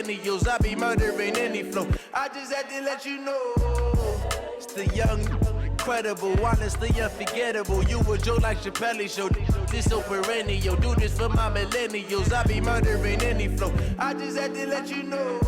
millennials. I be murdering any flow. I just had to let you know. It's the young, incredible, honestly unforgettable. You a joke like Chappelle Show. This so perennial. Do this for my millennials. I be murdering any flow. I just had to let you know.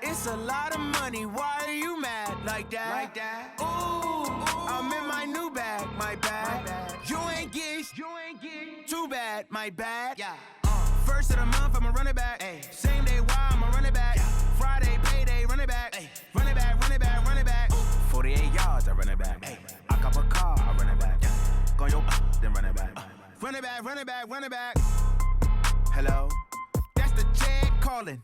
It's a lot of money, why are you mad like that? Ooh, I'm in my new bag, my bad. You ain't get too bad, my bad. Yeah. First of the month, I'ma run it back. Ay. Same day, why I'ma run it back. Yeah. Friday, payday, run it back. Ay. Run it back, run it back, run it back. 48 yards, I run it back. Ay. I cop a car, I run it back. Yeah. Go yo, then run it back. Run it back, run it back, run it back. Hello? That's the check calling.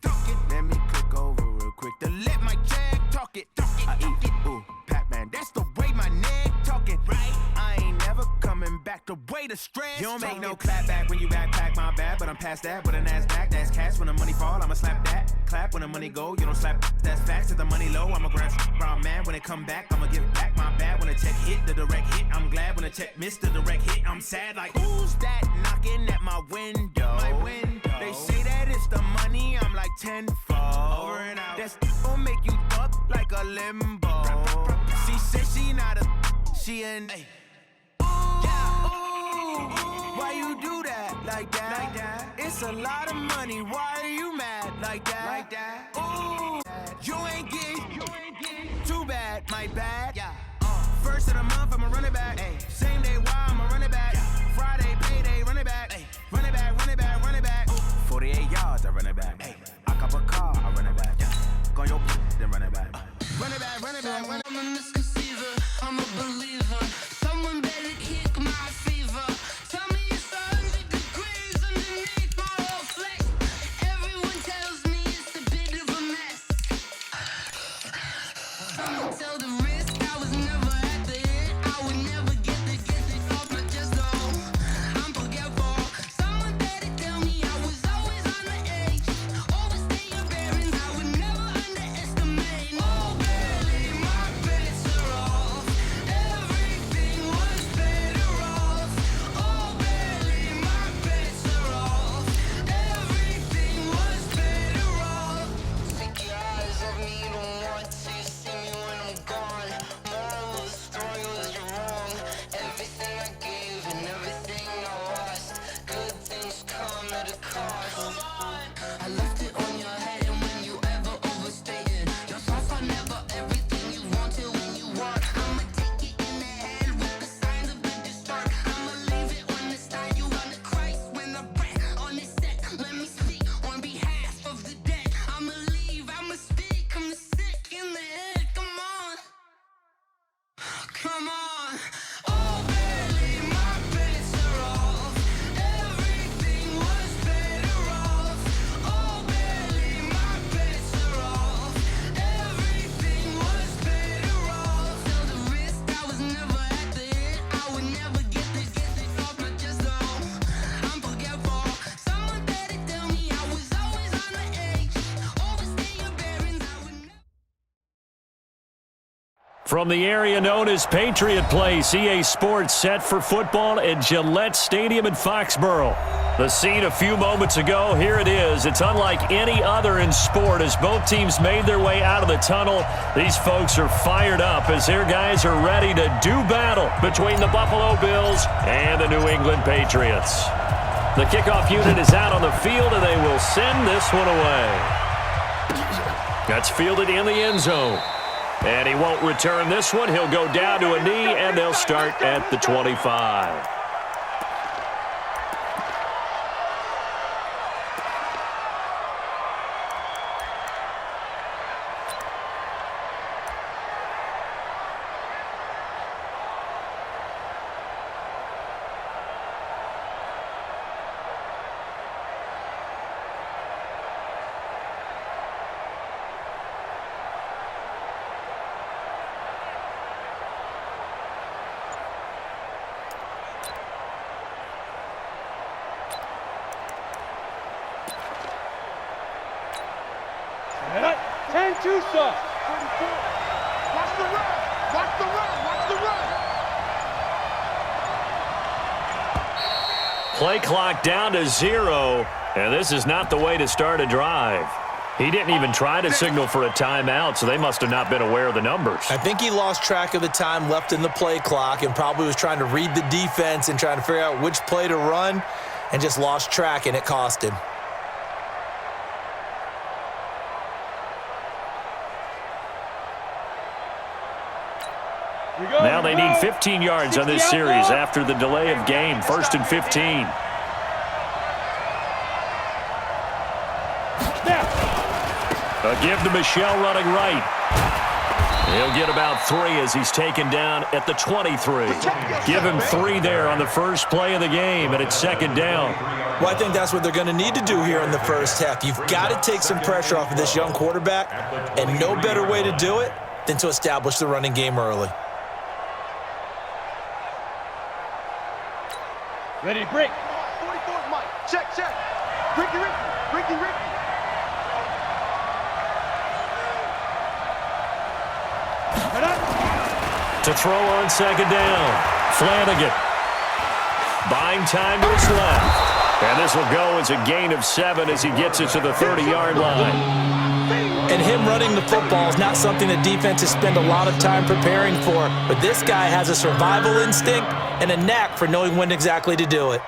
Let me click over real quick to let my check talk it. I eat it, ooh, Pac-Man. That's the way my neck talking. Right? I ain't never coming back the way the stress. You don't make no clap back when you backpack, my bad. But I'm past that with an ass back. That's cash when the money fall. I'ma slap that. Clap when the money go. You don't slap. That's facts. If the money low, I'ma grab brown man. When it come back, I'ma give back my bad. When the check hit, the direct hit. I'm glad when the check missed the direct hit. I'm sad like, who's that knocking at my window? My window. They say that it's the money, I'm like tenfold. Over and out. That's gon' make you up like a limbo. She said she not a, she an. Ooh, yeah. Ooh, why you do that like that? It's a lot of money, why are you mad like that? Ooh, you ain't get too bad, my bad. Yeah. First of the month, I'ma run it back. Ay. Same day, why I'ma run it back. Yeah. Friday, payday, run it back. Ay. Run it back, run it back, run it back. 48 yards, I run it back. Ay. I cop a car, I run it back. Yeah. Go yo, then run it back. Run it back, run it back, run it back. I'm a misconceiver, I'm a believer. Someone better kick my fever. Tell me it's 100 degrees underneath my whole flex. Everyone tells me it's a bit of a mess. I'ma tell the risk, I was never at the end. I would never get the off my chest though. I'm forgetful. Someone better tell me I was always on the edge. Overstay your bearings, I would never underestimate. Oh, barely, my bets are off. Everything was better off. Oh, barely, my bets are off. Everything was better off. Take your eyes off me, you don't want to see me when I'm gone. Moral of the story was you're wrong. Everything I gave and everything I lost. Good things come at a cost. I left it on your head, and when you ever overstated your thoughts are never everything you wanted when you want. I'ma take it in the head with the signs of a distort. I'ma leave it on the side. You run the Christ when the breath on this set. Let me speak on behalf of the dead. I'ma leave, I'ma speak. I'm the sick in the head. Come on, come on. Oh, barely, my bets are off. Everything was better off. Oh, barely, my bets are off. Everything was better off. Tell the risk, I was never at the end. I would never get the off my chest though. I'm forgetful. Someone better tell me I was always on the edge. Overstay your bearings, I would never. From the area known as Patriot Place, EA Sports set for football at Gillette Stadium in Foxborough. The scene a few moments ago, here it is. It's unlike any other in sport as both teams made their way out of the tunnel. These folks are fired up as their guys are ready to do battle between the Buffalo Bills and the New England Patriots. The kickoff unit is out on the field, and they will send this one away. That's fielded in the end zone. And he won't return this one. He'll go down to a knee, and they'll start at the 25. 10-2, sir. 34. Watch the run. Watch the run. Watch the run. Play clock down to 0, and this is not the way to start a drive. He didn't even try to signal for a timeout, so they must have not been aware of the numbers. I think he lost track of the time left in the play clock and probably was trying to read the defense and trying to figure out which play to run and just lost track, and it cost him. Now they need 15 yards on this series after the delay of game. 1st and 15. A give to Michelle running right. He'll get about 3 as he's taken down at the 23. Give him 3 there on the first play of the game, and it's 2nd down. Well, I think that's what they're going to need to do here in the first half. You've got to take some pressure off of this young quarterback, and no better way to do it than to establish the running game early. Ready to break. 44, Mike. Check. Ricky. To throw on 2nd down. Flanagan. Buying time to his left. And this will go as a gain of 7 as he gets it to the 30-yard line. And him running the football is not something that defenses spend a lot of time preparing for, but this guy has a survival instinct and a knack for knowing when exactly to do it.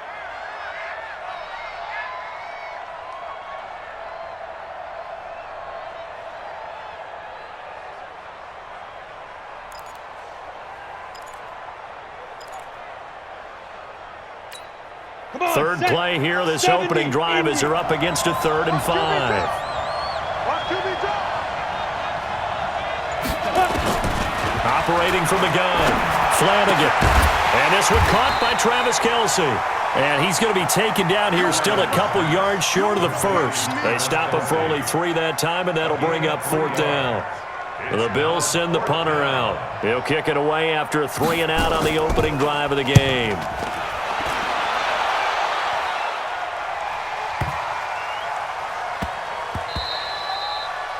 Third play here, this opening drive as they're up against a 3rd and 5. Operating from the gun, Flanagan. And this one caught by Travis Kelce. And he's going to be taken down here still a couple yards short of the first. They stop him for only 3 that time, and that'll bring up 4th down. The Bills send the punter out. He'll kick it away after a 3 and out on the opening drive of the game.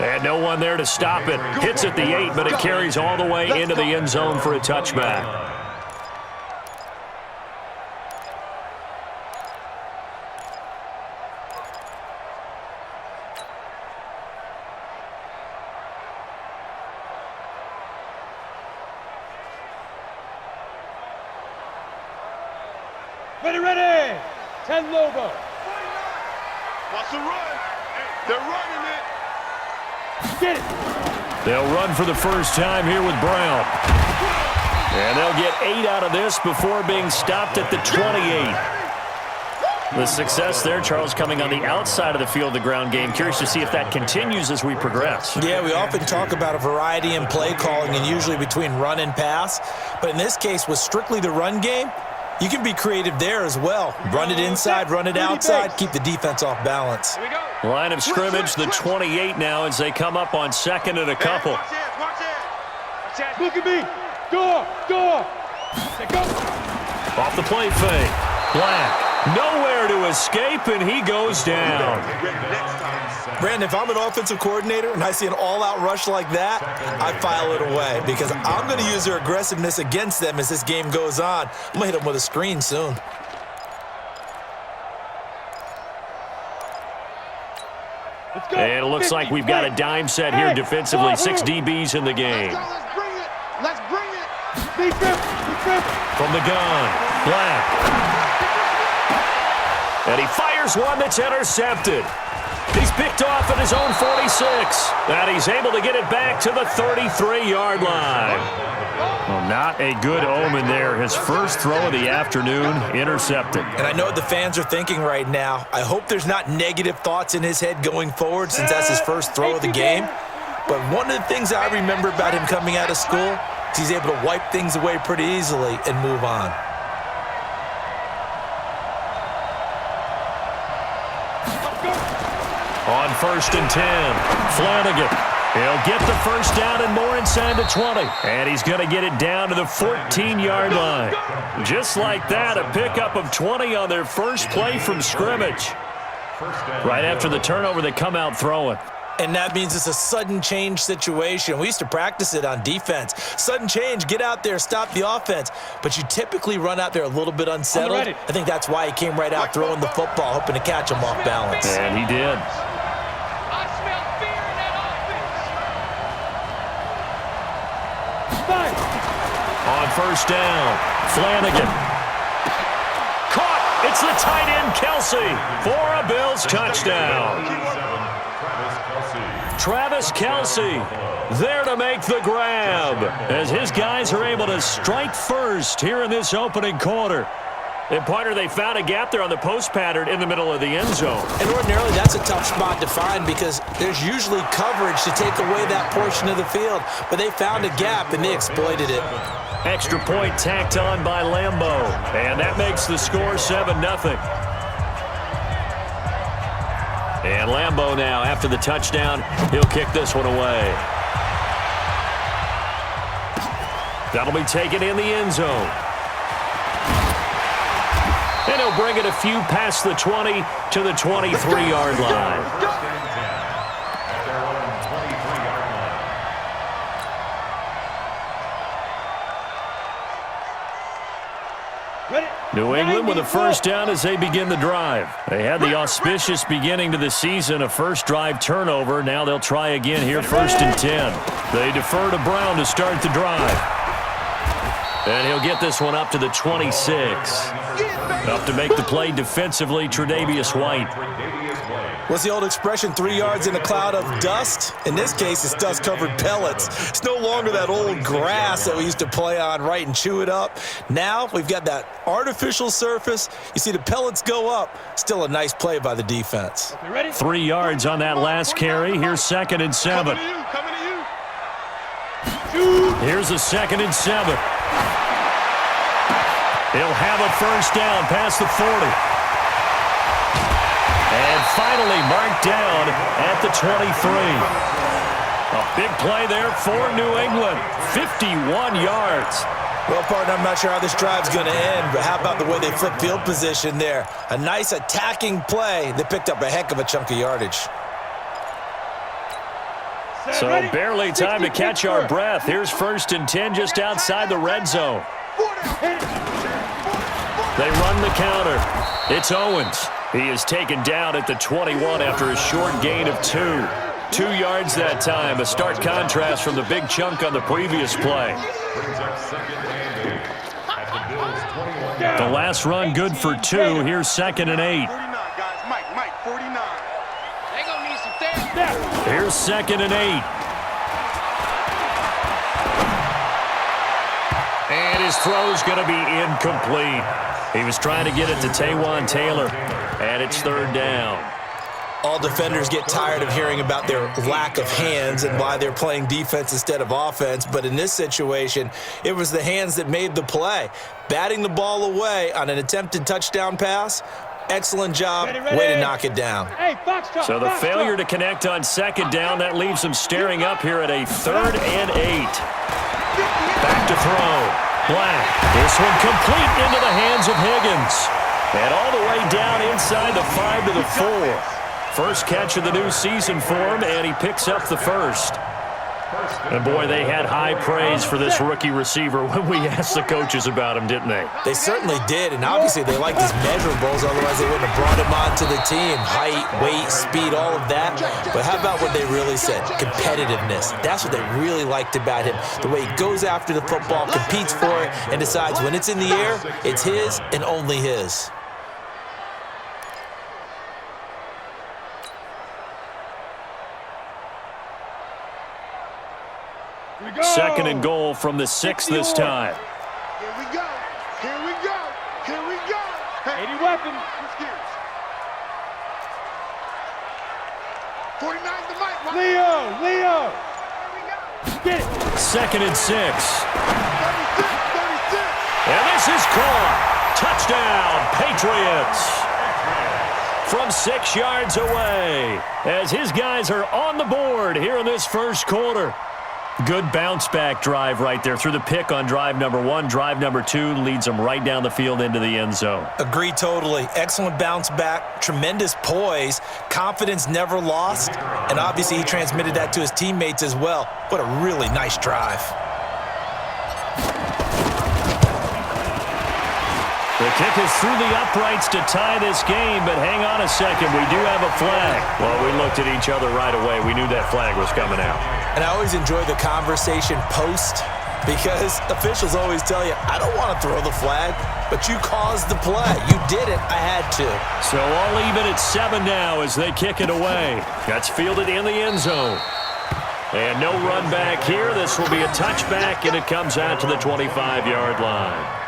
And no one there to stop it. Hits at the 8, but it carries all the way into the end zone for a touchback. Ready. 10 Lobo. What's the run? They're running it. Get it. They'll run for the first time here with Brown. And they'll get 8 out of this before being stopped at the 28. The success there, Charles, coming on the outside of the field, the ground game. Curious to see if that continues as we progress. Yeah, we often talk about a variety in play calling and usually between run and pass. But in this case, with strictly the run game, you can be creative there as well. Run it inside, run it outside, keep the defense off balance. Line of scrimmage, the 28 now as they come up on 2nd and a couple. Look at me. Door. Go. Off the play fake. Black. Nowhere to escape, and he goes down. Brandon, if I'm an offensive coordinator and I see an all-out rush like that, I file it away because I'm going to use their aggressiveness against them as this game goes on. I'm going to hit them with a screen soon. And it looks like we've got a dime set here defensively. 6 DBs in the game. Let's bring it. Defense. From the gun, Black. And he fires one that's intercepted. He's picked off at his own 46. And he's able to get it back to the 33-yard line. Well, not a good omen there. His first throw of the afternoon, intercepted. And I know what the fans are thinking right now. I hope there's not negative thoughts in his head going forward since that's his first throw of the game. But one of the things I remember about him coming out of school is he's able to wipe things away pretty easily and move on. On 1st and 10, Flanagan. He'll get the first down and more inside the 20. And he's going to get it down to the 14-yard line. Just like that, a pickup of 20 on their first play from scrimmage. Right after the turnover, they come out throwing. And that means it's a sudden change situation. We used to practice it on defense. Sudden change, get out there, stop the offense. But you typically run out there a little bit unsettled. I think that's why he came right out throwing the football, hoping to catch him off balance. And he did. I smell fear in that offense. On first down, Flanagan. Caught! It's the tight end, Kelsey, for a Bills touchdown. Travis Kelsey there to make the grab as his guys are able to strike first here in this opening quarter. And, partner, they found a gap there on the post pattern in the middle of the end zone. And ordinarily that's a tough spot to find because there's usually coverage to take away that portion of the field. But they found a gap and they exploited it. Extra point tacked on by Lambeau. And that makes the score 7-0. And Lambeau now, after the touchdown, he'll kick this one away. That'll be taken in the end zone. And he'll bring it a few past the 20 to the 23-yard line. New England with a first down as they begin the drive. They had the auspicious beginning to the season, a first drive turnover. Now they'll try again here, 1st and 10. They defer to Brown to start the drive. And he'll get this one up to the 26. Up to make the play defensively, Tre'Davious White. What's the old expression, 3 yards in a cloud of dust? In this case, it's dust-covered pellets. It's no longer that old grass that we used to play on, right, and chew it up. Now we've got that artificial surface. You see the pellets go up. Still a nice play by the defense. 3 yards on that last carry. Here's 2nd and 7. Coming to you. Here's a 2nd and 7. He'll have a first down past the 40. And finally marked down at the 23. A big play there for New England. 51 yards. Well, partner, I'm not sure how this drive's going to end, but how about the way they flip field position there? A nice attacking play. They picked up a heck of a chunk of yardage. So barely time to catch our breath. Here's 1st and 10 just outside the red zone. They run the counter. It's Owens. He is taken down at the 21 after a short gain of 2. 2 yards that time. A stark contrast from the big chunk on the previous play. The last run good for 2. Here's 2nd and 8. 49, guys. Mike, 49. They gonna need some therapy. Here's 2nd and 8. And his throw's going to be incomplete. He was trying to get it to Taywan Taylor, and it's 3rd down. All defenders get tired of hearing about their lack of hands and why they're playing defense instead of offense. But in this situation, it was the hands that made the play. Batting the ball away on an attempted touchdown pass, excellent job, way to knock it down. So the failure to connect on 2nd down, that leaves them staring up here at a 3rd and 8. Back to throw. Black. This one complete into the hands of Higgins. And all the way down inside the 5 to the 4. First catch of the new season for him, and he picks up the first. And, boy, they had high praise for this rookie receiver when we asked the coaches about him, didn't they? They certainly did, and obviously they liked his measurables, otherwise they wouldn't have brought him onto the team. Height, weight, speed, all of that. But how about what they really said? Competitiveness. That's what they really liked about him. The way he goes after the football, competes for it, and decides when it's in the air, it's his and only his. Second and goal from the 6 this time. Here we go. Here we go. Here we go. Hey, 80 weapon. who's gears? 49 to Mike. Leo. Get it. 2nd and 6. 36. And this is caught. Touchdown, Patriots. From 6 yards away as his guys are on the board here in this first quarter. Good bounce-back drive right there. Through the pick on drive number 1. Drive number 2 leads them right down the field into the end zone. Agree totally. Excellent bounce back, tremendous poise, confidence never lost, and obviously he transmitted that to his teammates as well. What a really nice drive. The kick is through the uprights to tie this game, but hang on a second. We do have a flag. Well, we looked at each other right away. We knew that flag was coming out. And I always enjoy the conversation post because officials always tell you, I don't want to throw the flag, but you caused the play. You did it. I had to. So all even at 7 now as they kick it away. That's fielded in the end zone. And no run back here. This will be a touchback, and it comes out to the 25-yard line.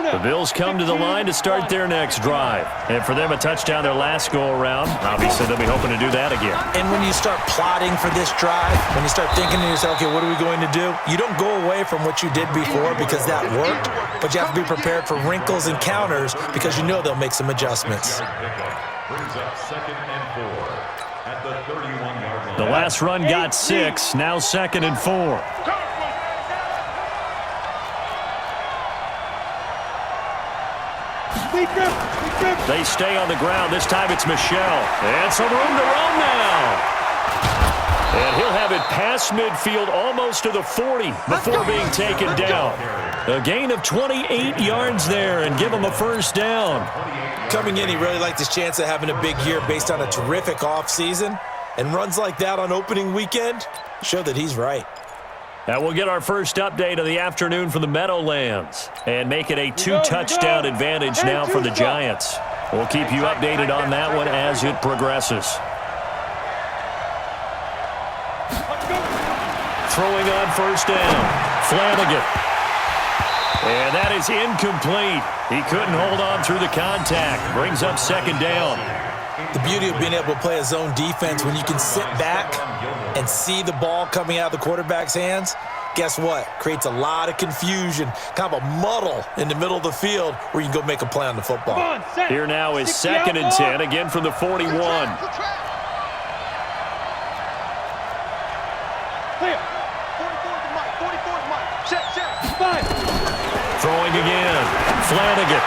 The Bills come to the line to start their next drive. And for them, a touchdown their last go-around. Obviously, they'll be hoping to do that again. And when you start plotting for this drive, when you start thinking to yourself, okay, what are we going to do? You don't go away from what you did before because that worked, but you have to be prepared for wrinkles and counters because you know they'll make some adjustments. The last run got 6, now 2nd and 4. They stay on the ground. This time it's Michelle. And some room to roam now. And he'll have it past midfield almost to the 40 before being taken down. A gain of 28 yards there and give him a first down. Coming in, he really liked his chance of having a big year based on a terrific offseason. And runs like that on opening weekend show that he's right. Now we'll get our first update of the afternoon from the Meadowlands and make it a 2-touchdown advantage now for the Giants. We'll keep you updated on that one as it progresses. Throwing on first down, Flanagan. And that is incomplete. He couldn't hold on through the contact. Brings up 2nd down. The beauty of being able to play a zone defense when you can sit back and see the ball coming out of the quarterback's hands, guess what? Creates a lot of confusion, kind of a muddle in the middle of the field where you can go make a play on the football. Here now is 2nd and 10, again from the 41. Throwing again, Flanagan.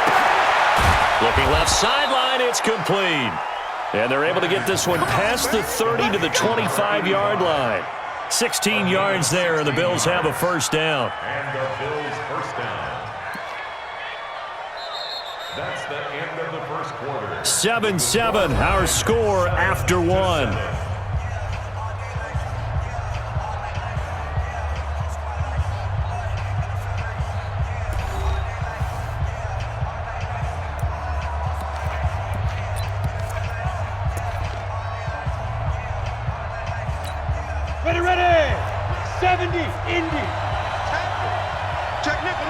Looking left sideline, it's complete. And they're able to get this one past the 30 to the 25-yard line. 16 yards there, and the Bills have a first down. And the Bills first down. That's the end of the first quarter. 7-7, our score after 1. Ready! 70, Indy. Check nickel.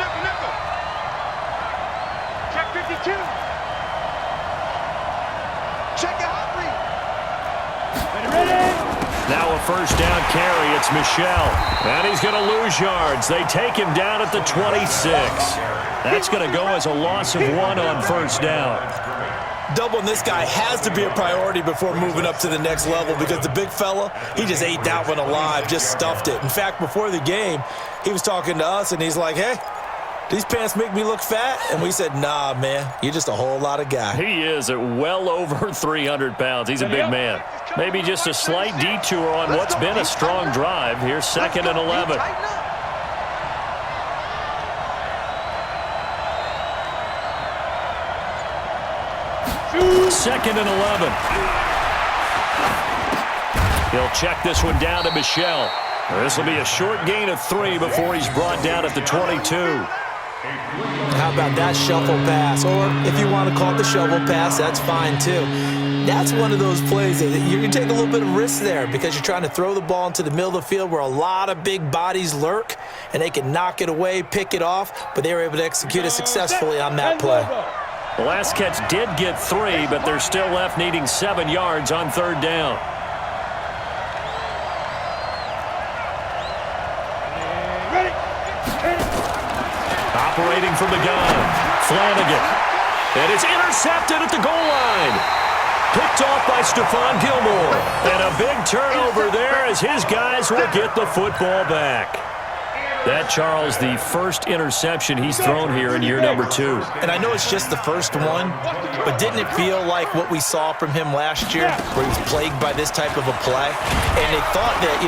Check 52. Check your hot read. Ready! Now a first down carry. It's Michelle. And he's going to lose yards. They take him down at the 26. That's going to go as a loss of 1 on first down. Doubling this guy has to be a priority before moving up to the next level because the big fella, he just ate that one alive, just stuffed it. In fact, before the game, he was talking to us, and he's like, hey, these pants make me look fat? And we said, nah, man, you're just a whole lot of guy. He is at well over 300 pounds. He's a big man. Maybe just a slight detour on what's been a strong drive. Here's 2nd and 11. 2nd and 11. He'll check this one down to Michelle. This will be a short gain of 3 before he's brought down at the 22. How about that shuffle pass? Or if you want to call it the shovel pass, that's fine too. That's one of those plays that you take a little bit of risk there because you're trying to throw the ball into the middle of the field where a lot of big bodies lurk, and they can knock it away, pick it off, but they were able to execute it successfully on that play. The last catch did get 3, but they're still left needing 7 yards on 3rd down. Operating from the gun, Flanagan. And it's intercepted at the goal line. Picked off by Stephon Gilmore. And a big turnover there as his guys will get the football back. That, Charles, the first interception he's thrown here in year number 2. And I know it's just the first one, but didn't it feel like what we saw from him last year, where he was plagued by this type of a play? And they thought that,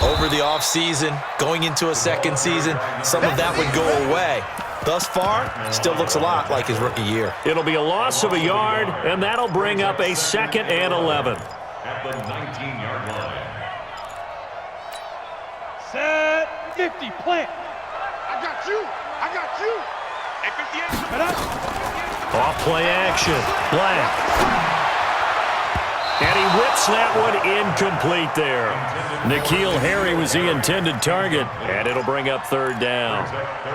over the offseason, going into a second season, some of that would go away. Thus far, still looks a lot like his rookie year. It'll be a loss of a yard, and that'll bring up a 2nd and 11. At the 19-yard line. Set 50, plant. I got you. Hey, 58. Off play action. Black. And he whips that one incomplete there. N'Keal Harry was the intended target, and it'll bring up 3rd down.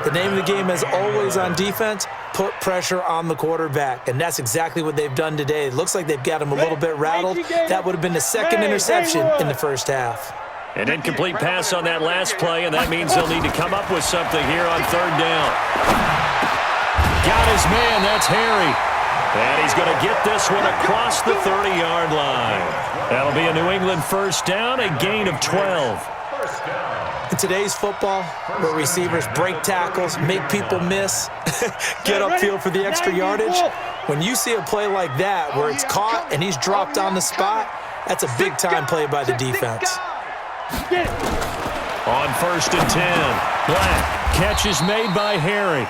The name of the game is always on defense, put pressure on the quarterback, and that's exactly what they've done today. It looks like they've got him a little bit rattled. That would have been the 2nd interception in the first half. An incomplete pass on that last play, and that means they'll need to come up with something here on 3rd down. Got his man, that's Harry. And he's going to get this one across the 30-yard line. That'll be a New England 1st down, a gain of 12. In today's football, where receivers break tackles, make people miss, get upfield for the extra yardage, when you see a play like that where it's caught and he's dropped on the spot, that's a big-time play by the defense. On 1st and 10, Black. Catch is made by Harry.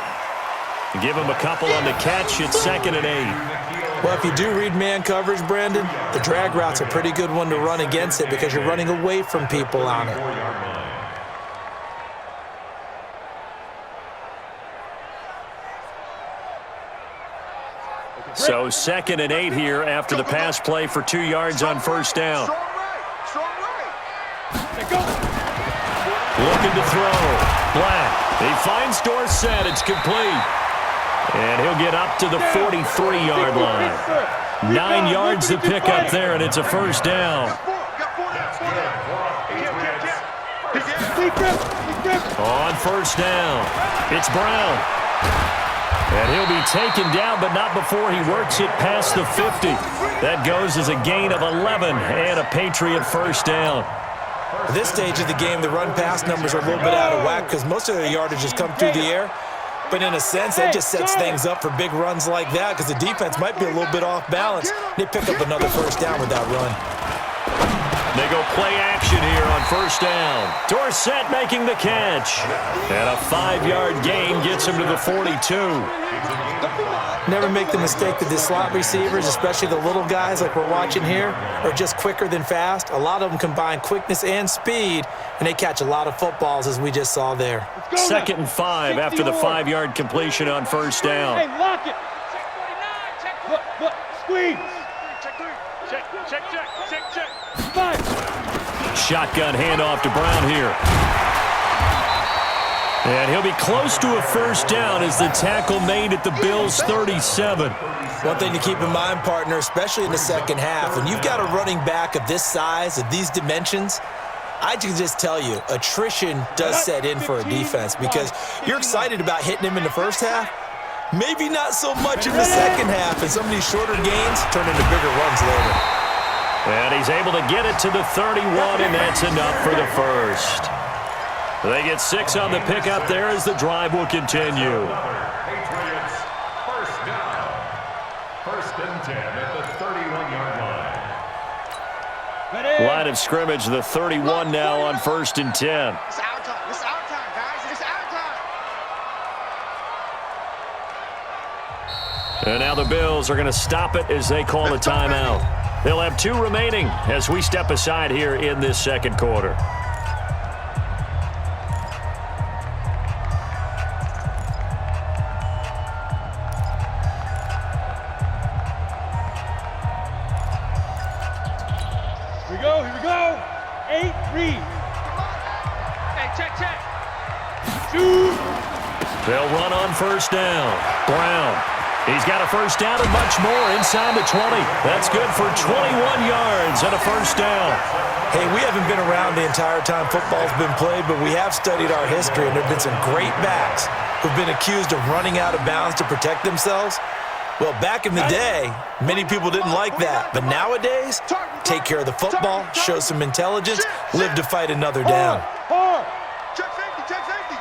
Give him a couple on the catch. It's 2nd and 8. Well, if you do read man coverage, Brandon, the drag route's a pretty good one to run against it because you're running away from people on it. So 2nd and 8 here after the pass play for 2 yards on 1st down. Looking to throw. Black. He finds Dorsett. It's complete. And he'll get up to the 43-yard line. 9 yards to pick up there, and it's a 1st down. On 1st down, it's Brown. And he'll be taken down, but not before he works it past the 50. That goes as a gain of 11 and a Patriot 1st down. At this stage of the game, the run-pass numbers are a little bit out of whack because most of their yardage has come through the air. But in a sense, that just sets things up for big runs like that because the defense might be a little bit off balance. They pick up another 1st down with that run. They go play action here on 1st down. Dorsett making the catch. And a 5-yard gain gets him to the 42. Never make the mistake that the slot receivers, especially the little guys like we're watching here, are just quicker than fast. A lot of them combine quickness and speed, and they catch a lot of footballs as we just saw there. 2nd and 5 after the 5-yard completion on 1st down. Hey, lock it. Look, squeeze. Check. 5. Shotgun handoff to Brown here. And he'll be close to a 1st down as the tackle made at the Bills' 37. One thing to keep in mind, partner, especially in the second half, when you've got a running back of this size, of these dimensions, I can just tell you, attrition does set in for a defense because you're excited about hitting him in the first half, maybe not so much in the second half, and some of these shorter gains turn into bigger runs later. And he's able to get it to the 31, and that's enough for the 1st. They get 6 on the pickup there as the drive will continue. Patriots 1st down. 1st and 10 at the 31-yard line. Line of scrimmage, the 31 now on 1st and 10. It's our time, guys. It's our time. And now the Bills are going to stop it as they call a timeout. They'll have 2 remaining as we step aside here in this 2nd quarter. Here we go. 8, read. Hey, check. Shoot. They'll run on 1st down. Brown. He's got a 1st down and much more inside the 20. That's good for 21 yards and a 1st down. Hey, we haven't been around the entire time football's been played, but we have studied our history, and there have been some great backs who've been accused of running out of bounds to protect themselves? Well, back in the day, many people didn't like that. But nowadays, take care of the football, show some intelligence, live to fight another down. Check safety, check safety.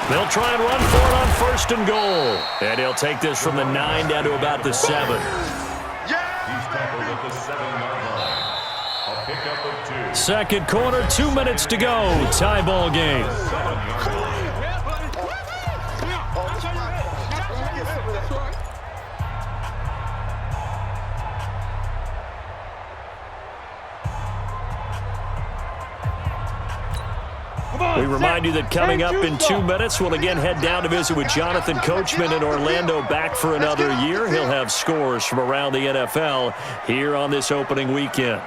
They'll try and run for it on 1st and goal. And he'll take this from the 9 down to about the 7. He's tackled at the 7-yard line. A pickup of 2. Second quarter, 2 minutes to go. Tie ball game. 7-yard line. We remind you that coming up in 2 minutes, we'll again head down to visit with Jonathan Coachman in Orlando, back for another year. He'll have scores from around the NFL here on this opening weekend.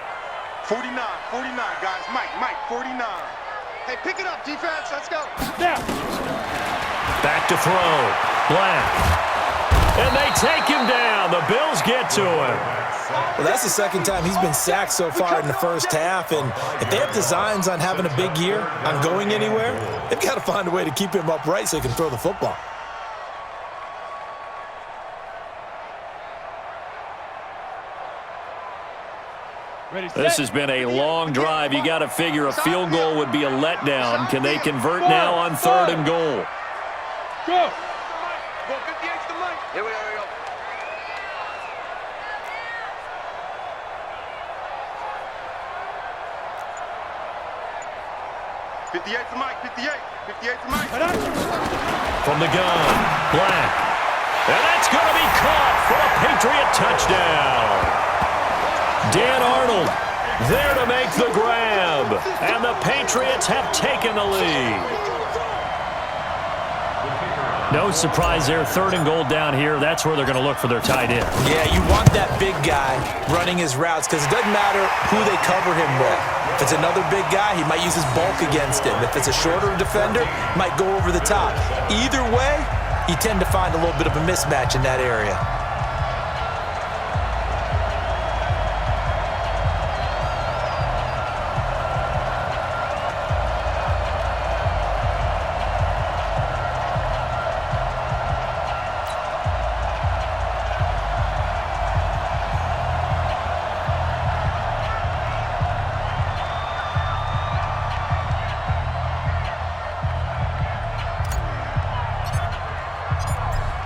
49, guys. Mike, 49. Hey, pick it up, defense. Let's go. Back to throw. Black. And they take him down. The Bills get to him. Well, that's the second time he's been sacked so far in the first half, and if they have designs on having a big year, on going anywhere, they've got to find a way to keep him upright so he can throw the football. This has been a long drive. You got to figure a field goal would be a letdown. Can they convert now on 3rd and goal? Go! Well, 58's the Mike. Here we go. 58's the Mike, 58's the Mike. From the gun, Black. And that's going to be caught for a Patriot touchdown. Dan Arnold there to make the grab. And the Patriots have taken the lead. No surprise there, 3rd and goal down here. That's where they're going to look for their tight end. Yeah, you want that big guy running his routes because it doesn't matter who they cover him with. If it's another big guy, he might use his bulk against him. If it's a shorter defender, he might go over the top. Either way, you tend to find a little bit of a mismatch in that area.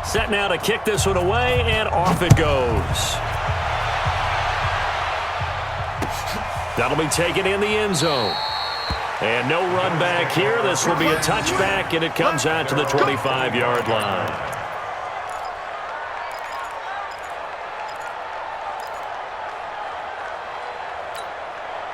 Set now to kick this one away, and off it goes. That'll be taken in the end zone. And no run back here. This will be a touchback, and it comes out to the 25-yard line.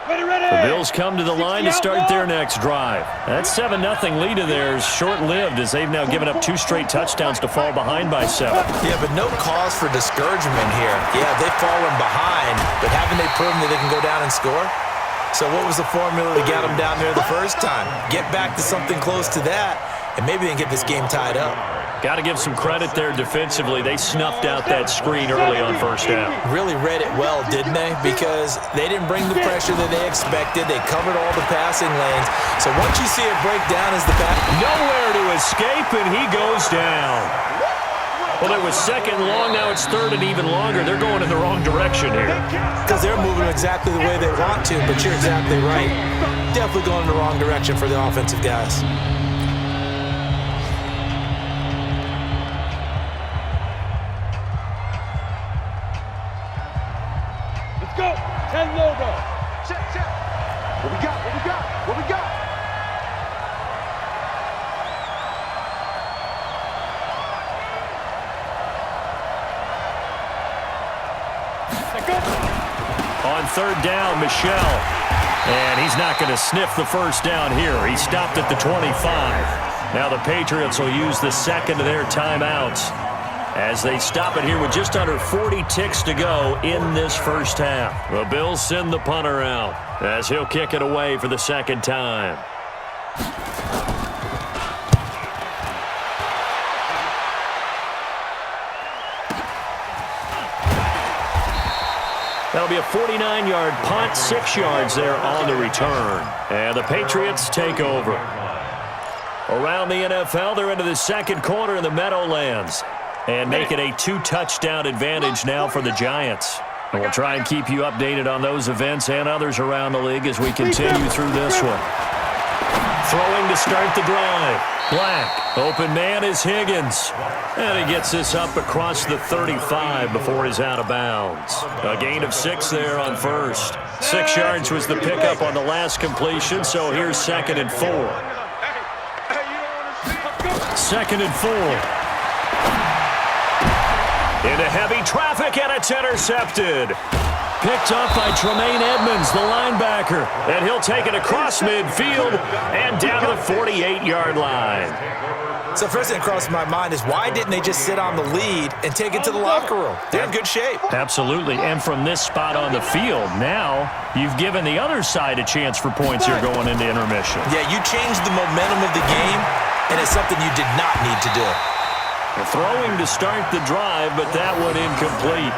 The Bills come to the line to start their next drive. That 7-0 lead of theirs short-lived as they've now given up 2 straight touchdowns to fall behind by 7. Yeah, but no cause for discouragement here. Yeah, they've fallen behind, but haven't they proven that they can go down and score? So what was the formula to get them down there the first time? Get back to something close to that, and maybe they can get this game tied up. Got to give some credit there defensively. They snuffed out that screen early on first down. Really read it well, didn't they? Because they didn't bring the pressure that they expected. They covered all the passing lanes. So once you see it break down as the back... Nowhere to escape, and he goes down. Well, it was 2nd long. Now it's 3rd and even longer. They're going in the wrong direction here. Because they're moving exactly the way they want to, but you're exactly right. Definitely going in the wrong direction for the offensive guys. Go! 10 logo. Check. What we got? On 3rd down, Michelle. And he's not going to sniff the first down here. He stopped at the 25. Now the Patriots will use the second of their timeouts as they stop it here with just under 40 ticks to go in this first half. The Bills send the punter out as he'll kick it away for the second time. That'll be a 49-yard punt, 6 yards there on the return. And the Patriots take over. Around the NFL, they're into the second quarter in the Meadowlands. And make it a 2-touchdown advantage now for the Giants. And we'll try and keep you updated on those events and others around the league as we continue through this one. Throwing to start the drive. Black. Open man is Higgins. And he gets this up across the 35 before he's out of bounds. A gain of 6 there on first. 6 yards was the pickup on the last completion, so here's 2nd and 4. 2nd and 4. Into heavy traffic, and it's intercepted. Picked up by Tremaine Edmonds, the linebacker. And he'll take it across midfield and down to the 48-yard line. So first thing that crossed my mind is why didn't they just sit on the lead and take it to the locker room? They're in good shape. Absolutely, and from this spot on the field, now you've given the other side a chance for points here going into intermission. Yeah, you changed the momentum of the game, and it's something you did not need to do. Throwing to start the drive, but that one incomplete.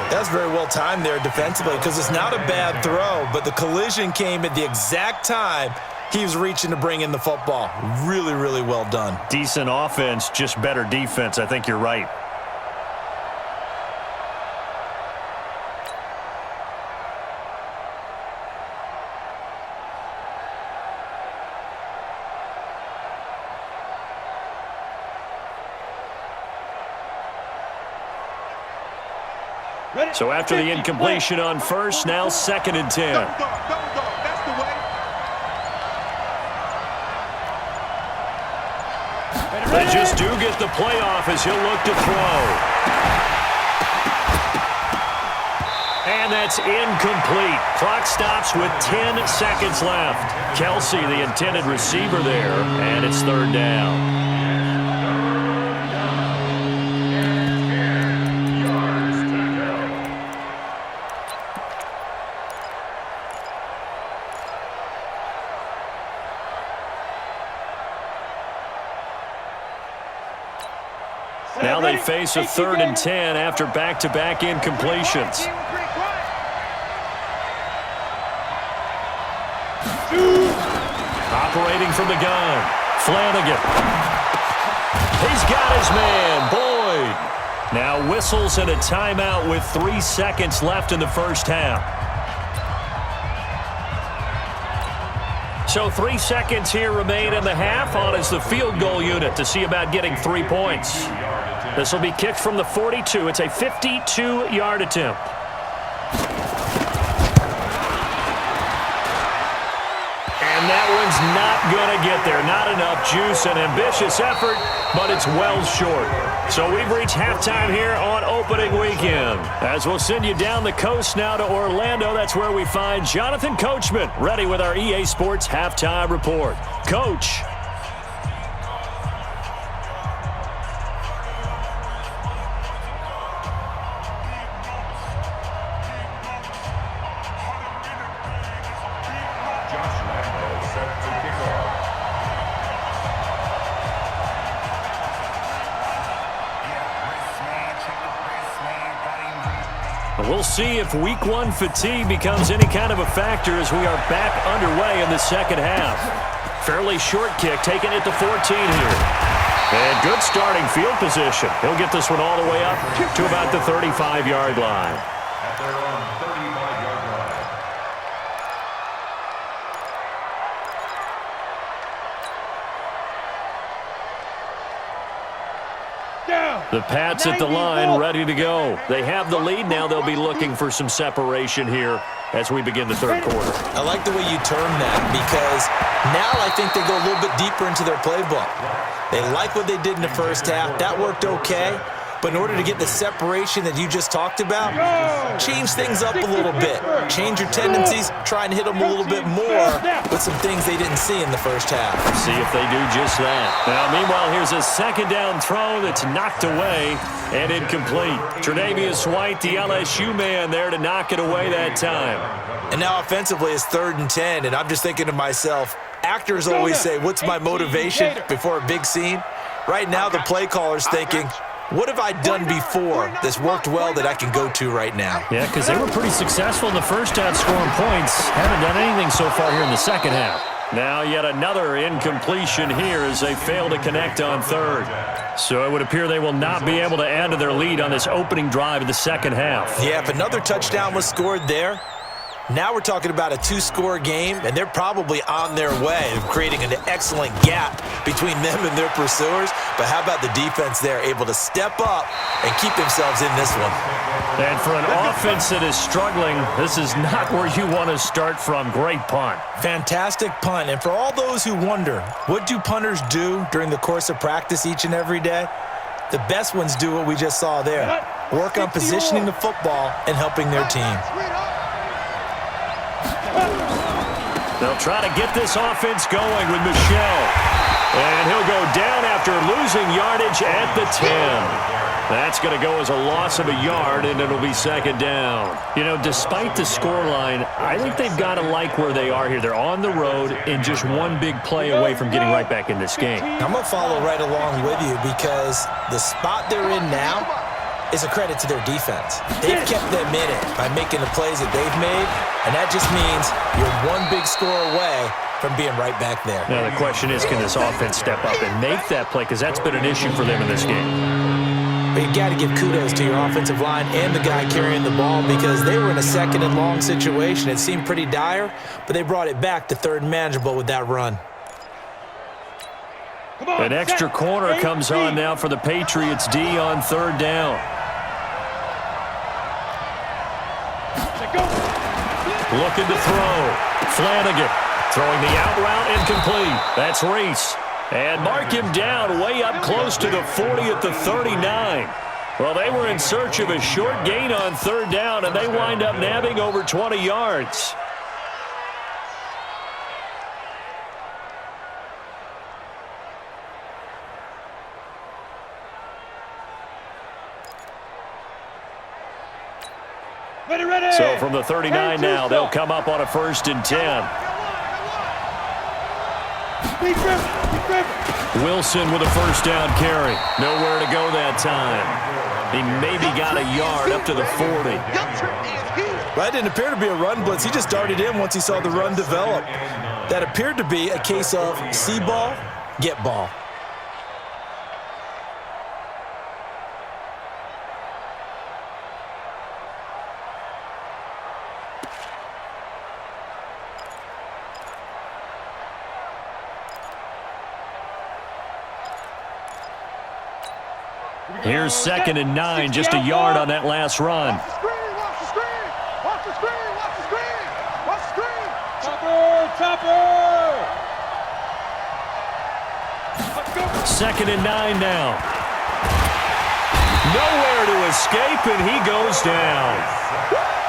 That's very well timed there defensively because it's not a bad throw, but the collision came at the exact time he was reaching to bring in the football. Really, really well done. Decent offense, just better defense. I think you're right. So after the incompletion on first, now 2nd and 10. That's the way. They just do get the playoff as he'll look to throw. And that's incomplete. Clock stops with 10 seconds left. Kelsey, the intended receiver there, and it's 3rd down. Now they face a 3rd and 10 after back-to-back incompletions. Operating from the gun, Flanagan. He's got his man, Boyd. Now whistles and a timeout with 3 seconds left in the first half. So 3 seconds here remain in the half. On is the field goal unit to see about getting 3 points. This will be kicked from the 42. It's a 52-yard attempt. And that one's not going to get there. Not enough juice. An ambitious effort, but it's well short. So we've reached halftime here on opening weekend. As we'll send you down the coast now to Orlando, that's where we find Jonathan Coachman ready with our EA Sports Halftime Report. Coach. We'll see if Week 1 fatigue becomes any kind of a factor as we are back underway in the second half. Fairly short kick, taking it to 14 here. And good starting field position. He'll get this one all the way up to about the 35-yard line. At their own 35-yard line. The Pats at the line, ready to go. They have the lead now. They'll be looking for some separation here as we begin the third quarter. I like the way you term that because now I think they go a little bit deeper into their playbook. They like what they did in the first half. That worked okay. But in order to get the separation that you just talked about, change things up a little bit. Change your tendencies, try and hit them a little bit more with some things they didn't see in the first half. See if they do just that. Now, meanwhile, here's a second down throw that's knocked away and incomplete. Tre'Davious White, the LSU man, there to knock it away that time. And now offensively it's 3rd and 10, and I'm just thinking to myself, actors always say, what's my motivation before a big scene? Right now the play caller's thinking, what have I done before that's worked well that I can go to right now? Yeah, because they were pretty successful in the first half scoring points. Haven't done anything so far here in the second half. Now yet another incompletion here as they fail to connect on third. So it would appear they will not be able to add to their lead on this opening drive of the second half. Yeah, if another touchdown was scored there, now we're talking about a two-score game, and they're probably on their way of creating an excellent gap between them and their pursuers. But how about the defense there, able to step up and keep themselves in this one? And for an offense that is struggling, this is not where you want to start from. Great punt. Fantastic punt. And for all those who wonder, what do punters do during the course of practice each and every day? The best ones do what we just saw there. Work on positioning the football and helping their team. They'll try to get this offense going with Michel. And he'll go down after losing yardage at the 10. That's going to go as a loss of a yard, and it'll be second down. You know, despite the scoreline, I think they've got to like where they are here. They're on the road and just one big play away from getting right back in this game. I'm going to follow right along with you because the spot they're in now is a credit to their defense. They've kept them in it by making the plays that they've made, and that just means you're one big score away from being right back there. Now the question is, can this offense step up and make that play? Because that's been an issue for them in this game. But you got to give kudos to your offensive line and the guy carrying the ball because they were in a second and long situation. It seemed pretty dire, but they brought it back to third and manageable with that run. An extra corner comes on now for the Patriots D on third down. Looking to throw. Flanagan throwing the out route incomplete. That's Reese. And mark him down way up close to the 40 at the 39. Well, they were in search of a short gain on third down, and they wind up nabbing over 20 yards. So from the 39 now, they'll come up on a 1st and 10. Wilson with a first down carry. Nowhere to go that time. He maybe got a yard up to the 40. That didn't appear to be a run blitz. He just darted in once he saw the run develop. That appeared to be a case of see ball, get ball. Here's 2nd and 9, just a yard on that last run. Watch the screen, watch the screen, watch the screen, watch the screen, watch the screen. Second and 9 now. Nowhere to escape, and he goes down.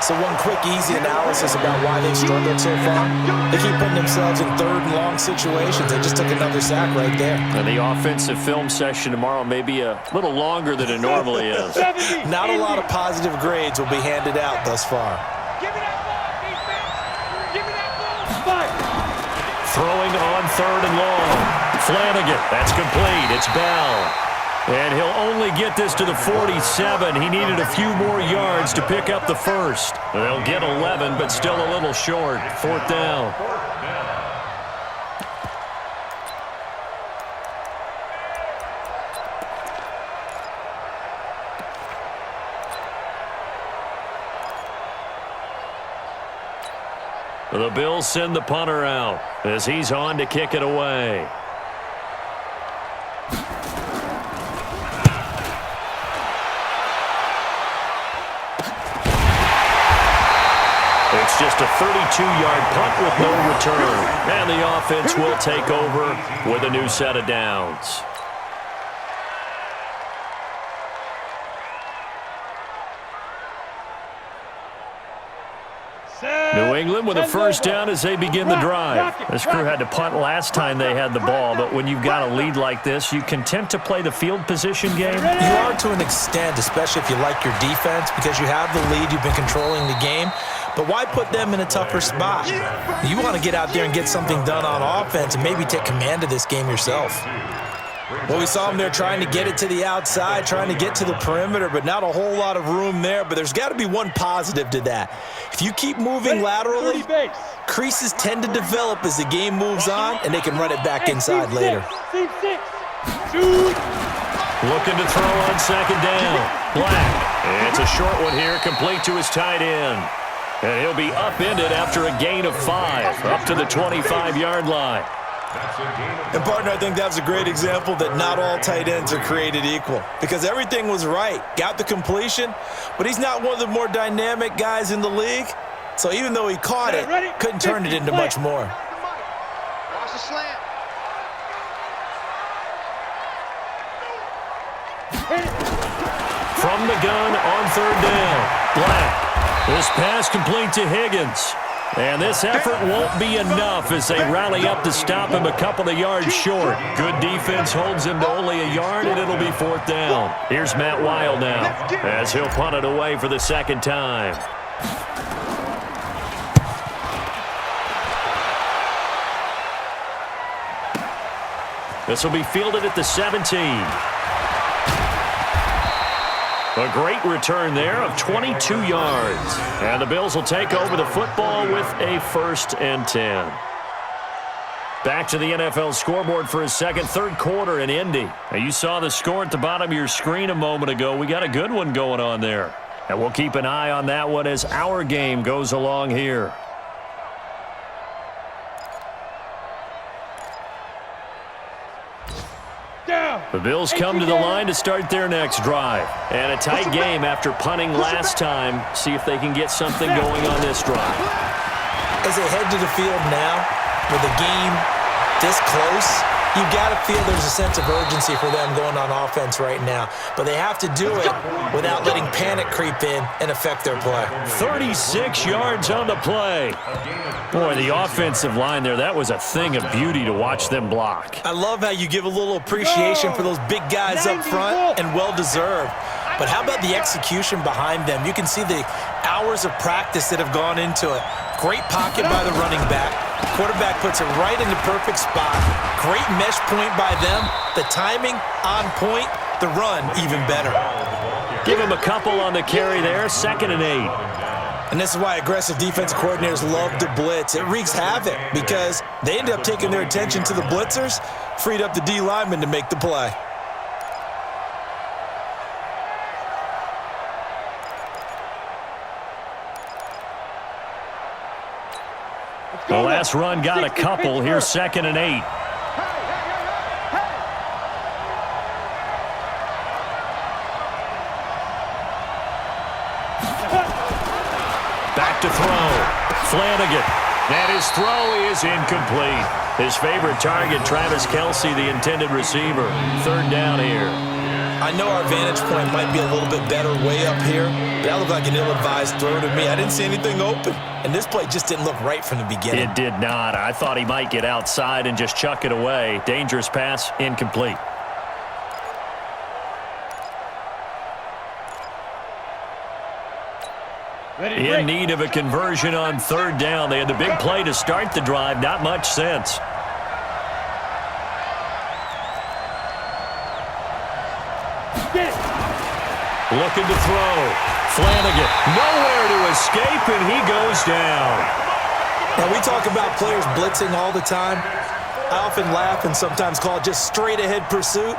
So one quick, easy analysis about why they've struggled so far. They keep putting themselves in third and long situations. They just took another sack right there. And the offensive film session tomorrow may be a little longer than it normally is. Not a lot of positive grades will be handed out thus far. Give me that ball, defense. Give me that ball. Throwing on 3rd and long. Flanagan, that's complete. It's Bell. And he'll only get this to the 47. He needed a few more yards to pick up the first. They'll get 11, but still a little short. 4th down. The Bills send the punter out as he's on to kick it away. It's just a 32-yard punt with no return. And the offense will take over with a new set of downs. New England with a first down as they begin the drive. This crew had to punt last time they had the ball, but when you've got a lead like this, you content to play the field position game? You are to an extent, especially if you like your defense, because you have the lead, you've been controlling the game. But why put them in a tougher spot? You want to get out there and get something done on offense and maybe take command of this game yourself. Well, we saw him there trying to get it to the outside, trying to get to the perimeter, but not a whole lot of room there. But there's got to be one positive to that. If you keep moving laterally, creases tend to develop as the game moves on, and they can run it back inside later. Looking to throw on second down. Black. It's a short one here, complete to his tight end. And he'll be upended after a gain of 5, up to the 25-yard line. And, partner, I think that was a great example that not all tight ends are created equal because everything was right. Got the completion, but he's not one of the more dynamic guys in the league. So even though he caught it, couldn't turn it into much more. Watch the slant. From the gun on third down. Black. This pass complete to Higgins. And this effort won't be enough as they rally up to stop him a couple of yards short. Good defense holds him to only a yard, and it'll be fourth down. Here's Matt Weil now as he'll punt it away for the second time. This will be fielded at the 17. A great return there of 22 yards. And the Bills will take over the football with a 1st and 10. Back to the NFL scoreboard for his third quarter in Indy. Now, you saw the score at the bottom of your screen a moment ago. We got a good one going on there. And we'll keep an eye on that one as our game goes along here. The Bills come to the line to start their next drive. And a tight game after punting last time. See if they can get something going on this drive. As they head to the field now, with the game this close, you got to feel there's a sense of urgency for them going on offense right now. But they have to do it without letting panic creep in and affect their play. 36 yards on the play. Boy, the offensive line there, that was a thing of beauty to watch them block. I love how you give a little appreciation for those big guys up front, and well-deserved. But how about the execution behind them? You can see the hours of practice that have gone into it. Great pocket by the running back. Quarterback puts it right in the perfect spot. Great mesh point by them. The timing on point. The run even better. Give him a couple on the carry there. 2nd and 8. And this is why aggressive defensive coordinators love to blitz. It wreaks havoc because they end up taking their attention to the blitzers, freed up the D lineman to make the play. The last run got a couple. Here's 2nd and 8. Back to throw. Flanagan. And his throw is incomplete. His favorite target, Travis Kelce, the intended receiver. 3rd down here. I know our vantage point might be a little bit better way up here, but that looked like an ill-advised throw to me. I didn't see anything open, and this play just didn't look right from the beginning. It did not. I thought he might get outside and just chuck it away. Dangerous pass, incomplete. In need of a conversion on 3rd down. They had the big play to start the drive. Not much sense. Looking to throw. Flanagan. Nowhere to escape, and he goes down. Now, we talk about players blitzing all the time. I often laugh and sometimes call it just straight-ahead pursuit.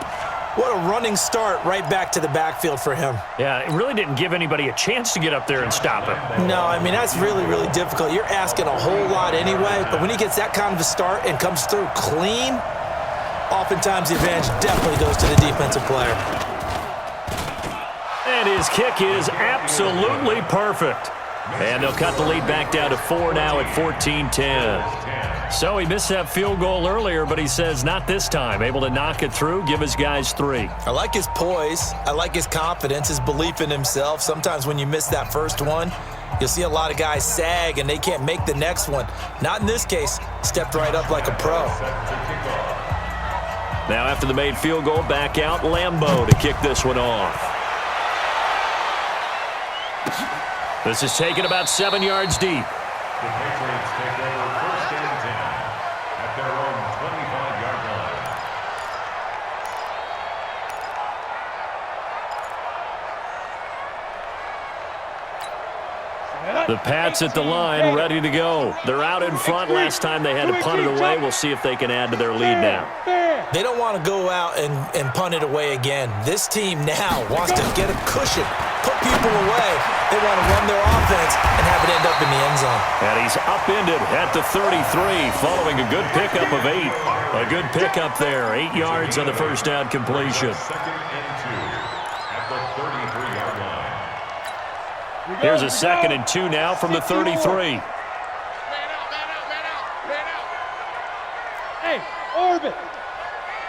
What a running start right back to the backfield for him. Yeah, it really didn't give anybody a chance to get up there and stop him. No, I mean, that's really, really difficult. You're asking a whole lot anyway, but when he gets that kind of a start and comes through clean, oftentimes the advantage definitely goes to the defensive player. And his kick is absolutely perfect. And they'll cut the lead back down to 4 now at 14-10. So he missed that field goal earlier, but he says not this time. Able to knock it through, give his guys 3. I like his poise. I like his confidence, his belief in himself. Sometimes when you miss that first one, you'll see a lot of guys sag and they can't make the next one. Not in this case. Stepped right up like a pro. Now after the made field goal, back out Lambeau to kick this one off. This is taken about 7 yards deep. The Patriots take over 1st and 10 at their own 25-yard line. The Pats at the line, ready to go. They're out in front. Last time they had to punt it away. We'll see if they can add to their lead now. They don't want to go out and punt it away again. This team now wants to get a cushion, put people away. They want to run their offense and have it end up in the end zone. And he's upended at the 33 following a good pickup of 8. A good pickup there. 8 yards on the first down completion. Second and 2 at the 33-yard line. Here's a 2nd and 2 now from the 33. Man out. Hey, Orbit.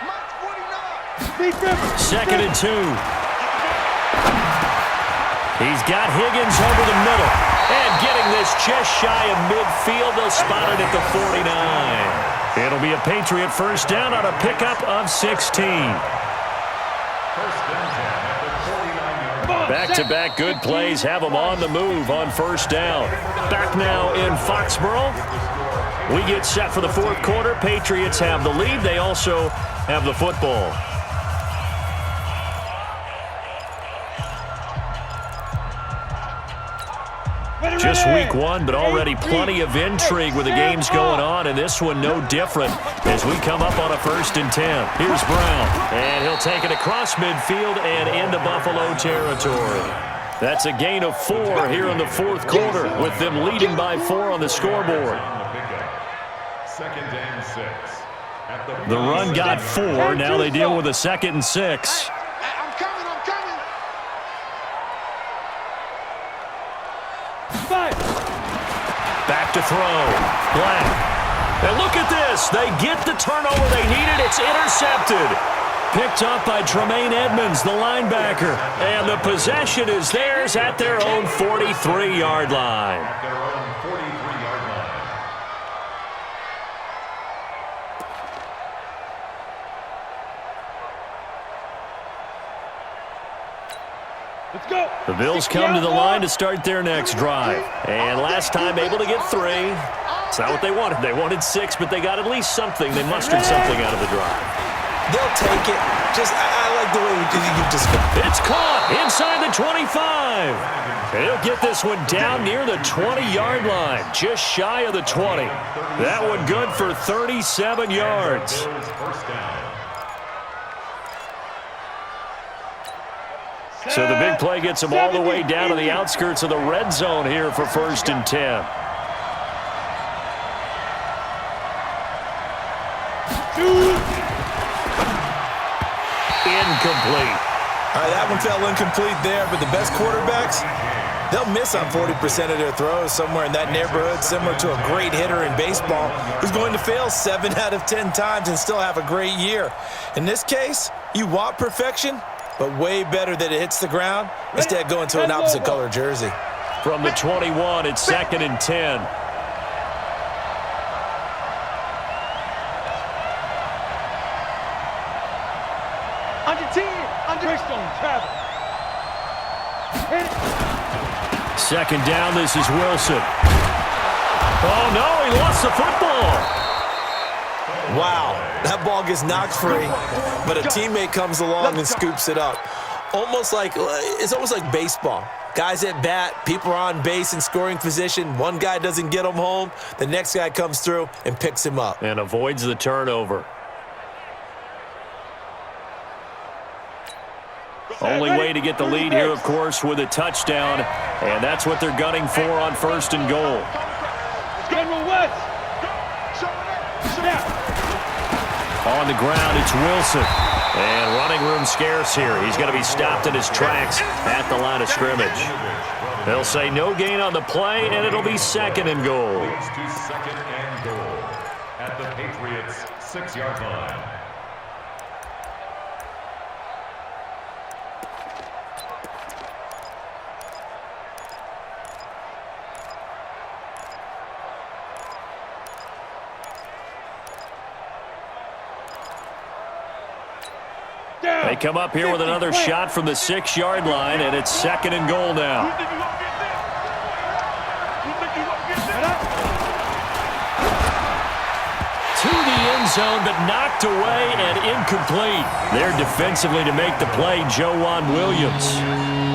Mike 49. 2nd and 2. He's got Higgins over the middle. And getting this just shy of midfield. They'll spot it at the 49. It'll be a Patriot first down on a pickup of 16. First and 10 at the 49-yard line. Back-to-back good plays have them on the move on first down. Back now in Foxborough. We get set for the fourth quarter. Patriots have the lead. They also have the football. Just week 1, but already plenty of intrigue with the games going on, and this one no different as we come up on a 1st and 10. Here's Brown, and he'll take it across midfield and into Buffalo territory. That's a gain of 4 here in the fourth quarter, with them leading by 4 on the scoreboard. Second and 6. The run got 4. Now they deal with a 2nd and 6. I'm coming. Back to throw. Black. And look at this. They get the turnover they needed. It's intercepted. Picked up by Tremaine Edmonds, the linebacker. And the possession is theirs at their own 43-yard line. At their own 43-yard line. Let's go. The Bills come to the line to start their next drive. And last time able to get 3. It's not what they wanted. They wanted 6, but they got at least something. They mustered something out of the drive. They'll take it. I like the way you described it. It's caught inside the 25. He'll get this one down near the 20-yard line, just shy of the 20. That one good for 37 yards. First down. So the big play gets them all the way down to the outskirts of the red zone here for 1st and 10. Incomplete. All right, that one fell incomplete there, but the best quarterbacks, they'll miss on 40% of their throws, somewhere in that neighborhood, similar to a great hitter in baseball who's going to fail 7 out of 10 times and still have a great year. In this case, you want perfection, but way better that it hits the ground instead of going to an opposite color jersey. From the 21, it's 2nd and 10. Under 10. Greystone travel. 2nd down, this is Wilson. Oh, no, he lost the football. Wow, that ball gets knocked free, but a teammate comes along and scoops it up. It's almost like baseball. Guys at bat, people are on base in scoring position. One guy doesn't get him home. The next guy comes through and picks him up. And avoids the turnover. Only way to get the lead here, of course, with a touchdown. And that's what they're gunning for on 1st and goal. General West. Snap. On the ground, it's Wilson. And running room scarce here. He's going to be stopped in his tracks at the line of scrimmage. They'll say no gain on the play, and it'll be 2nd and goal. Leads to 2nd and goal at the Patriots' 6-yard line. They come up here with another shot from the 6-yard line, and it's 2nd and goal now. To the end zone, but knocked away and incomplete. There defensively to make the play, Joejuan Williams.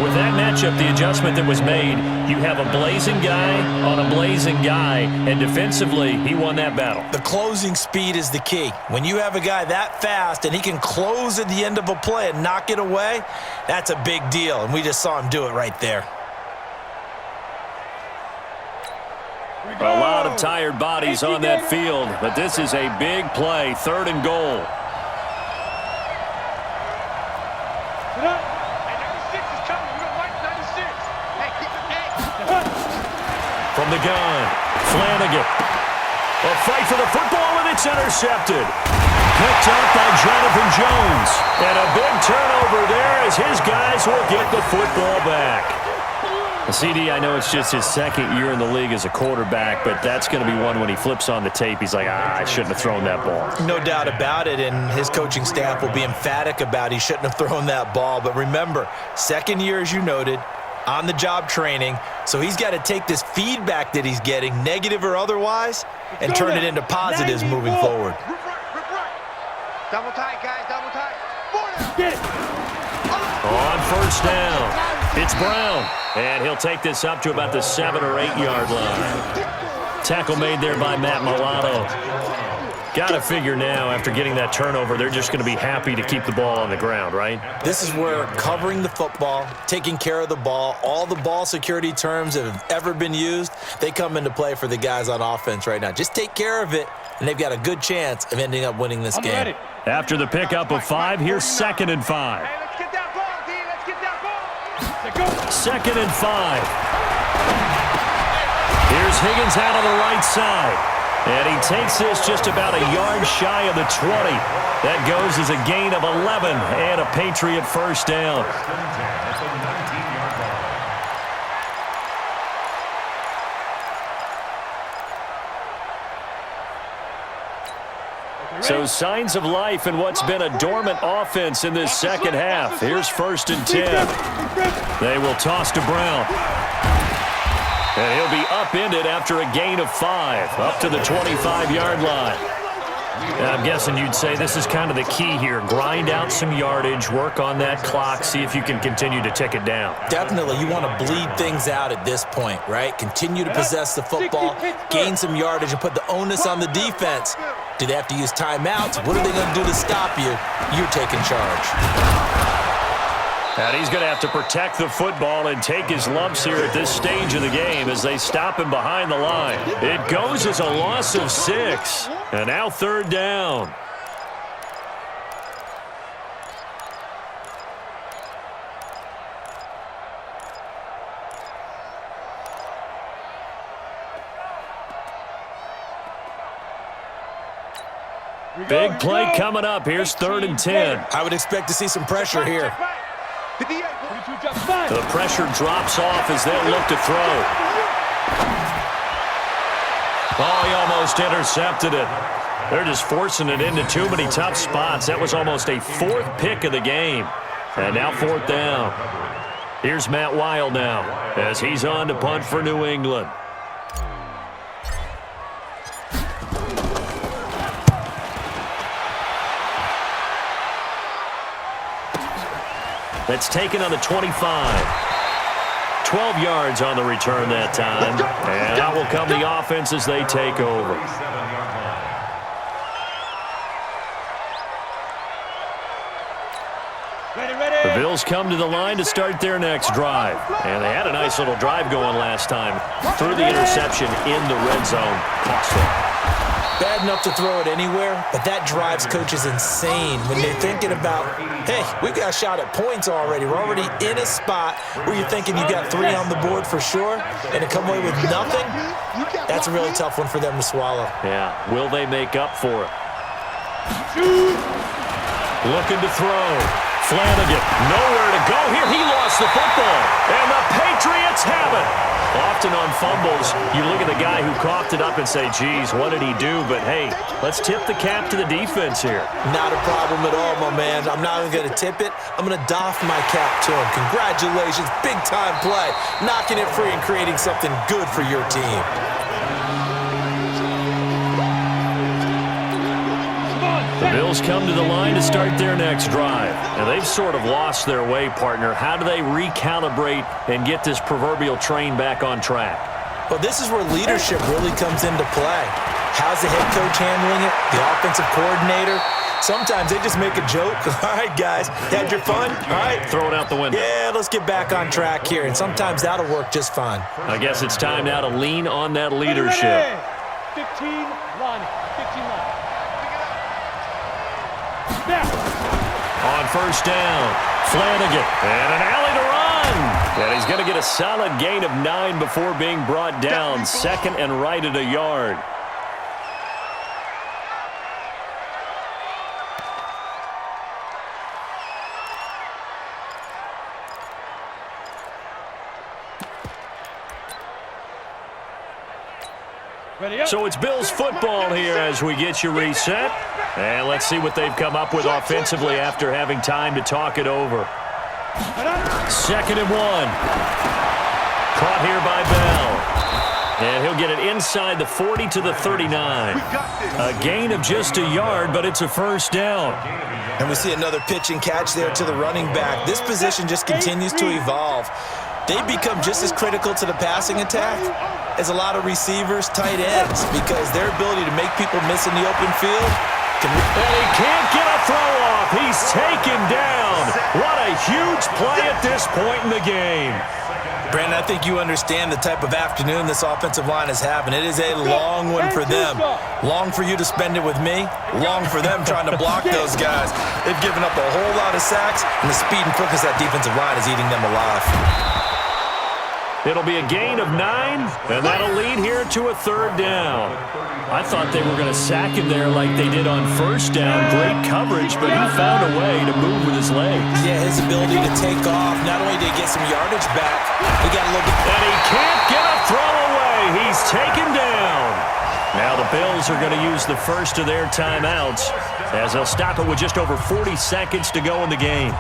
With that matchup, the adjustment that was made, you have a blazing guy on a blazing guy, and defensively, he won that battle. The closing speed is the key. When you have a guy that fast and he can close at the end of a play and knock it away, that's a big deal, and we just saw him do it right there. A lot of tired bodies on that field, but this is a big play, 3rd and goal. From the gun, Flanagan. A fight for the football, and it's intercepted. Picked up by Jonathan Jones. And a big turnover there as his guys will get the football back. CD, I know it's just his 2nd year in the league as a quarterback, but that's going to be one when he flips on the tape. He's like, I shouldn't have thrown that ball. No doubt about it, and his coaching staff will be emphatic about he shouldn't have thrown that ball. But remember, 2nd year, as you noted, on-the-job training, so he's got to take this feedback that he's getting, negative or otherwise, and turn it into positives moving forward. Double tight, guys, double tight. Get it. On 1st down, it's Brown, and he'll take this up to about the 7 or 8 yard line. Tackle made there by Matt Milano. Got to figure now, after getting that turnover, they're just going to be happy to keep the ball on the ground, right? This is where covering the football, taking care of the ball, all the ball security terms that have ever been used, they come into play for the guys on offense right now. Just take care of it, and they've got a good chance of ending up winning this game. Ready. After the pickup of 5, here's 2nd and 5. Hey, let's get that ball, D. Let's get that ball. 2nd and 5. Here's Higgins out on the right side. And he takes this just about a yard shy of the 20. That goes as a gain of 11 and a Patriot 1st down. So signs of life in what's been a dormant offense in this 2nd half. Here's 1st and 10. They will toss to Brown. And he'll be upended after a gain of 5, up to the 25-yard line. And I'm guessing you'd say this is kind of the key here. Grind out some yardage, work on that clock, see if you can continue to tick it down. Definitely, you want to bleed things out at this point, right? Continue to possess the football, gain some yardage, and put the onus on the defense. Do they have to use timeouts? What are they going to do to stop you? You're taking charge. And he's going to have to protect the football and take his lumps here at this stage of the game as they stop him behind the line. It goes as a loss of 6. And now 3rd down. Big play coming up. Here's 3rd and 10. I would expect to see some pressure here. The pressure drops off as they'll look to throw. Oh, he almost intercepted it. They're just forcing it into too many tough spots. That was almost a 4th pick of the game. And now 4th down. Here's Matt Weil now as he's on to punt for New England. That's taken on the 25. 12 yards on the return that time. And out will come the offense as they take over. The Bills come to the line to start their next drive. And they had a nice little drive going last time. Threw the interception in the red zone. Cost them. Bad enough to throw it anywhere, but that drives coaches insane when they're thinking about, hey, we've got a shot at points already. We're already in a spot where you're thinking you got 3 on the board for sure, and to come away with nothing, that's a really tough one for them to swallow. Yeah, will they make up for it? Looking to throw. Flanagan, nowhere to go here. He lost the football, and the Patriots have it. Often on fumbles, you look at the guy who coughed it up and say, geez, what did he do? But, hey, let's tip the cap to the defense here. Not a problem at all, my man. I'm not even going to tip it. I'm going to doff my cap to him. Congratulations, big-time play. Knocking it free and creating something good for your team. The The Bills come to the line to start their next drive. And they've sort of lost their way, partner. How do they recalibrate and get this proverbial train back on track? Well, this is where leadership really comes into play. How's the head coach handling it? The offensive coordinator? Sometimes they just make a joke. All right, guys, had your fun? All right. Throw it out the window. Yeah, let's get back on track here. And sometimes that'll work just fine. I guess it's time now to lean on that leadership. 15, run. 15, run. On first down, Flanagan, and an alley to run. And he's going to get a solid gain of 9 before being brought down. Second and right at a yard. So it's Bills football here as we get you reset. And let's see what they've come up with offensively after having time to talk it over. 2nd and 1. Caught here by Bell. And he'll get it inside the 40 to the 39. A gain of just a yard, but it's a first down. And we see another pitch and catch there to the running back. This position just continues to evolve. They become just as critical to the passing attack as a lot of receivers, tight ends, because their ability to make people miss in the open field can... And he can't get a throw off. He's taken down. What a huge play at this point in the game. Brandon, I think you understand the type of afternoon this offensive line is having. It is a long one for them. Long for you to spend it with me. Long for them trying to block those guys. They've given up a whole lot of sacks, and the speed and quickness of that defensive line is eating them alive. It'll be a gain of 9, and that'll lead here to a 3rd down. I thought they were going to sack him there like they did on first down. Great coverage, but he found a way to move with his legs. Yeah, his ability to take off. Not only did he get some yardage back, he got a little bit... And he can't get a throw away. He's taken down. Now the Bills are going to use the first of their timeouts as they'll stop it with just over 40 seconds to go in the game.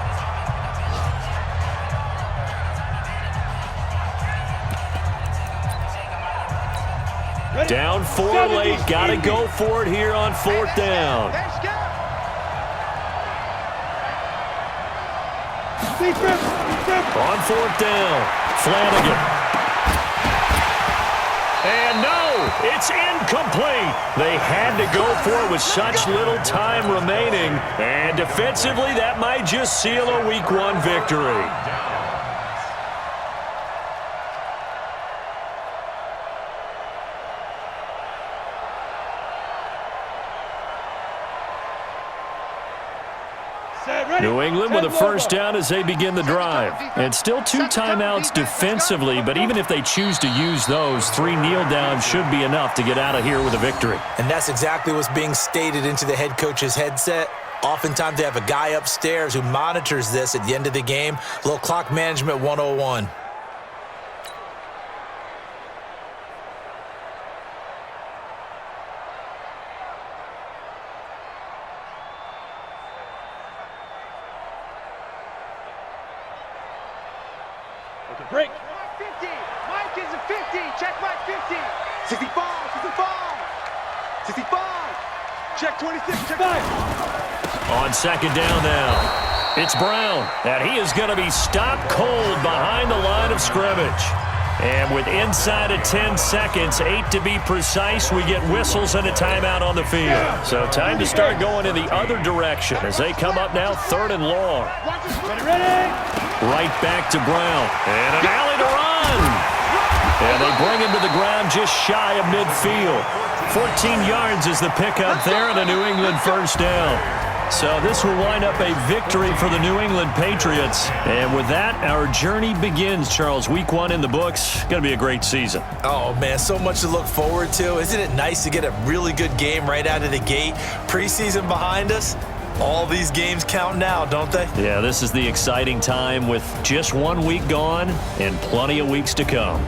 Down 4 late. Got to go for it here on 4th down. On 4th down, Flanagan. And no, it's incomplete. They had to go for it with such little time remaining. And defensively, that might just seal a Week 1 victory. New England with a first down as they begin the drive. And still 2 timeouts defensively, but even if they choose to use those, 3 kneel downs should be enough to get out of here with a victory. And that's exactly what's being stated into the head coach's headset. Oftentimes they have a guy upstairs who monitors this at the end of the game. A little clock management 101. Break. Mike 50. Mike is a 50. Check Mike 50. 65. 65. 65. Check 26. Check 5. On 2nd down now, it's Brown. And he is going to be stopped cold behind the line of scrimmage. And with inside of 10 seconds, 8 to be precise, we get whistles and a timeout on the field. So time to start going in the other direction as they come up now 3rd and long. Ready. Right back to Brown. And an alley to run. And they bring him to the ground just shy of midfield. 14 yards is the pickup there and a New England first down. So this will wind up a victory for the New England Patriots. And with that, our journey begins, Charles. Week 1 in the books. Going to be a great season. Oh, man, so much to look forward to. Isn't it nice to get a really good game right out of the gate? Preseason behind us. All these games count now, don't they? Yeah, this is the exciting time with just 1 week gone and plenty of weeks to come.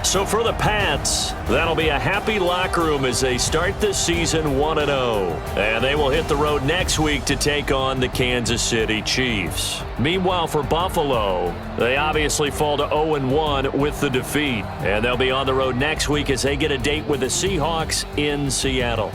So for the Pats, that'll be a happy locker room as they start the season 1-0. And they will hit the road next week to take on the Kansas City Chiefs. Meanwhile, for Buffalo, they obviously fall to 0-1 with the defeat. And they'll be on the road next week as they get a date with the Seahawks in Seattle.